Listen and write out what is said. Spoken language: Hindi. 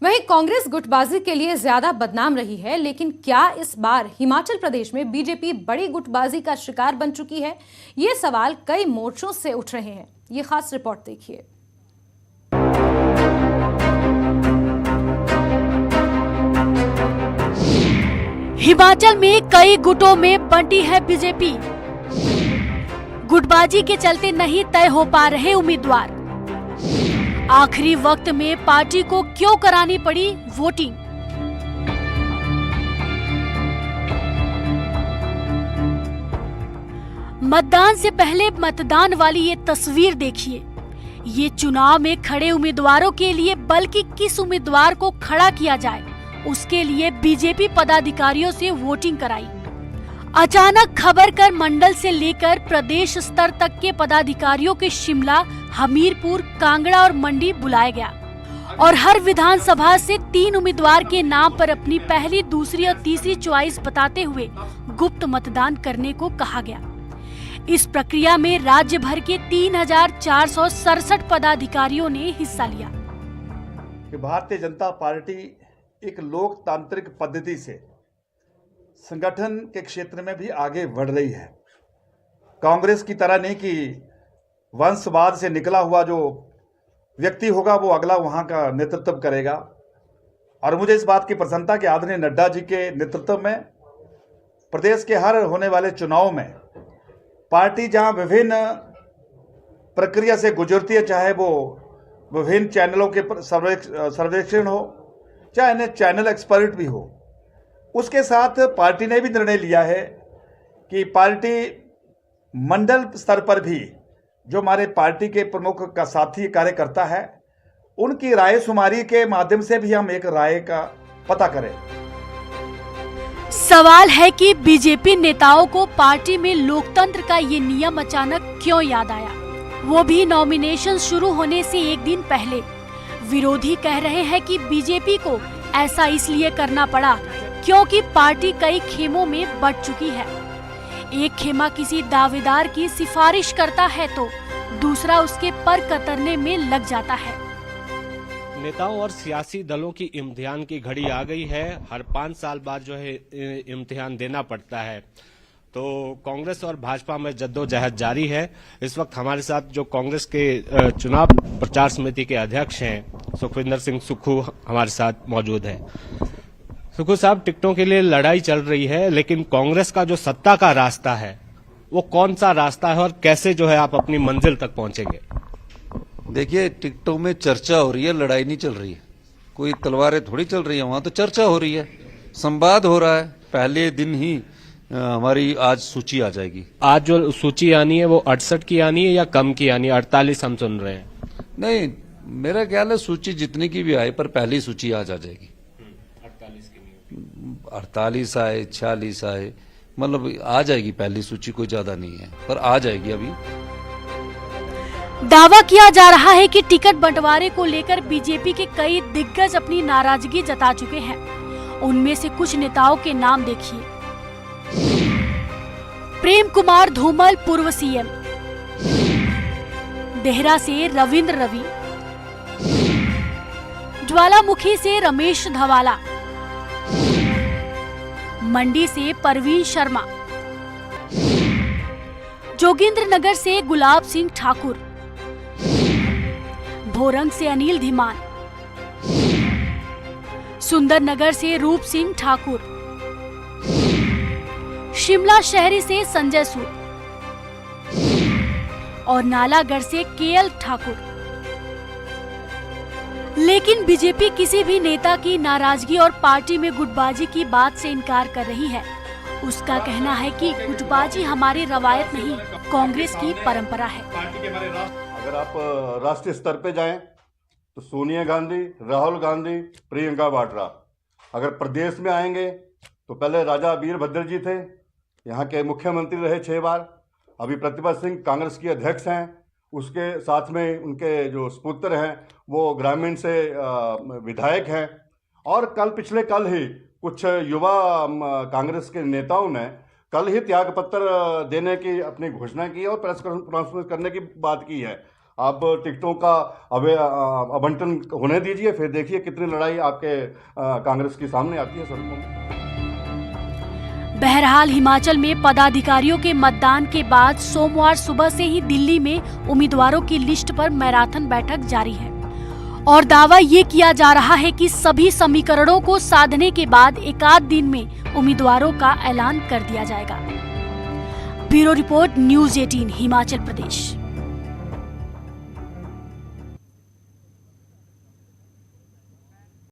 वहीं कांग्रेस गुटबाजी के लिए ज्यादा बदनाम रही है, लेकिन क्या इस बार हिमाचल प्रदेश में बीजेपी बड़ी गुटबाजी का शिकार बन चुकी है? ये सवाल कई मोर्चों से उठ रहे हैं। ये खास रिपोर्ट देखिए। हिमाचल में कई गुटों में बंटी है बीजेपी। गुटबाजी के चलते नहीं तय हो पा रहे उम्मीदवार। आखिरी वक्त में पार्टी को क्यों करानी पड़ी वोटिंग? मतदान से पहले मतदान वाली ये तस्वीर देखिए। ये चुनाव में खड़े उम्मीदवारों के लिए, बल्कि किस उम्मीदवार को खड़ा किया जाए उसके लिए बीजेपी पदाधिकारियों से वोटिंग कराई। अचानक खबर कर मंडल से लेकर प्रदेश स्तर तक के पदाधिकारियों के शिमला, हमीरपुर, कांगड़ा और मंडी बुलाया गया और हर विधानसभा से 3 उम्मीदवार के नाम पर अपनी पहली, दूसरी और तीसरी चॉइस बताते हुए गुप्त मतदान करने को कहा गया। इस प्रक्रिया में राज्य भर के 3,467 पदाधिकारियों ने हिस्सा लिया। भारतीय जनता पार्टी एक लोकतांत्रिक पद्धति से संगठन के क्षेत्र में भी आगे बढ़ रही है। कांग्रेस की तरह नहीं कि वंशवाद से निकला हुआ जो व्यक्ति होगा वो अगला वहां का नेतृत्व करेगा। और मुझे इस बात की प्रसन्नता कि आदरणीय नड्डा जी के नेतृत्व में प्रदेश के हर होने वाले चुनाव में पार्टी जहां विभिन्न प्रक्रिया से गुजरती है, चाहे वो विभिन्न चैनलों के सर्वेक्षण हो, चाहे अन्य चैनल एक्सपर्ट भी हो, उसके साथ पार्टी ने भी निर्णय लिया है कि पार्टी मंडल स्तर पर भी जो हमारे पार्टी के प्रमुख का साथी कार्यकर्ता है, उनकी राय शुमारी के माध्यम से भी हम एक राय का पता करें। सवाल है कि बीजेपी नेताओं को पार्टी में लोकतंत्र का ये नियम अचानक क्यों याद आया, वो भी नॉमिनेशन शुरू होने से एक दिन पहले। विरोधी कह रहे हैं कि बीजेपी को ऐसा इसलिए करना पड़ा क्योंकि पार्टी कई खेमों में बंट चुकी है। एक खेमा किसी दावेदार की सिफारिश करता है तो दूसरा उसके पर कतरने में लग जाता है। नेताओं और सियासी दलों की इम्तिहान की घड़ी आ गई है। हर 5 साल बाद जो है इम्तिहान देना पड़ता है। तो कांग्रेस और भाजपा में जद्दोजहद जारी है। इस वक्त हमारे साथ जो कांग्रेस के चुनाव प्रचार समिति के अध्यक्ष हैं सुखविंदर सिंह सुक्खू हमारे साथ मौजूद है। सुक्खू साहब, टिकटों के लिए लड़ाई चल रही है, लेकिन कांग्रेस का जो सत्ता का रास्ता है वो कौन सा रास्ता है और कैसे जो है आप अपनी मंजिल तक पहुंचेंगे? देखिए, टिकटों में चर्चा हो रही है, लड़ाई नहीं चल रही है। कोई तलवारें थोड़ी चल रही है, वहां तो चर्चा हो रही है, संवाद हो रहा है। पहले दिन ही हमारी आज सूची आ जाएगी। आज जो सूची आनी है वो 68 की आनी है या कम की आनी है? 48 हम सुन रहे हैं। नहीं, मेरा ख्याल है सूची जितनी की भी आए पर पहली सूची आज आ जाएगी। 48 आए, 46 आए, मतलब आ जाएगी पहली सूची, कोई ज्यादा नहीं है पर आ जाएगी। अभी दावा किया जा रहा है कि टिकट बंटवारे को लेकर बीजेपी के कई दिग्गज अपनी नाराजगी जता चुके हैं। उनमें से कुछ नेताओं के नाम देखिए। प्रेम कुमार धूमल, पूर्व सीएम। देहरा से रविंद्र रवि। ज्वालामुखी से रमेश धवाला। मंडी से परवीन शर्मा। जोगिंद्रनगर से गुलाब सिंह ठाकुर। भोरंग से अनिल धीमान। सुंदरनगर से रूप सिंह ठाकुर। शिमला शहरी से संजय सूद और नालागढ़ से केएल ठाकुर। लेकिन बीजेपी किसी भी नेता की नाराजगी और पार्टी में गुटबाजी की बात से इनकार कर रही है। उसका कहना है कि गुटबाजी हमारी रवायत नहीं, कांग्रेस की परंपरा है। अगर आप राष्ट्रीय स्तर पे जाएं तो सोनिया गांधी, राहुल गांधी, प्रियंका वाड्रा। अगर प्रदेश में आएंगे तो पहले राजा वीरभद्र जी थे, यहाँ के मुख्यमंत्री रहे 6 बार। अभी प्रतिभा सिंह कांग्रेस की अध्यक्ष हैं। उसके साथ में उनके जो सुपुत्र हैं वो ग्रामीण से विधायक हैं। और पिछले कल ही कुछ युवा कांग्रेस के नेताओं ने कल ही त्यागपत्र देने की अपनी घोषणा की और प्रेस कॉन्फ्रेंस करने की बात की है। आप टिकटों का आवंटन होने दीजिए, फिर देखिए कितनी लड़ाई आपके कांग्रेस की सामने आती है सड़कों में। बहरहाल हिमाचल में पदाधिकारियों के मतदान के बाद सोमवार सुबह से ही दिल्ली में उम्मीदवारों की लिस्ट पर मैराथन बैठक जारी है और दावा ये किया जा रहा है कि सभी समीकरणों को साधने के बाद एकाध दिन में उम्मीदवारों का ऐलान कर दिया जाएगा। Bureau report, news 18 Himachal Pradesh.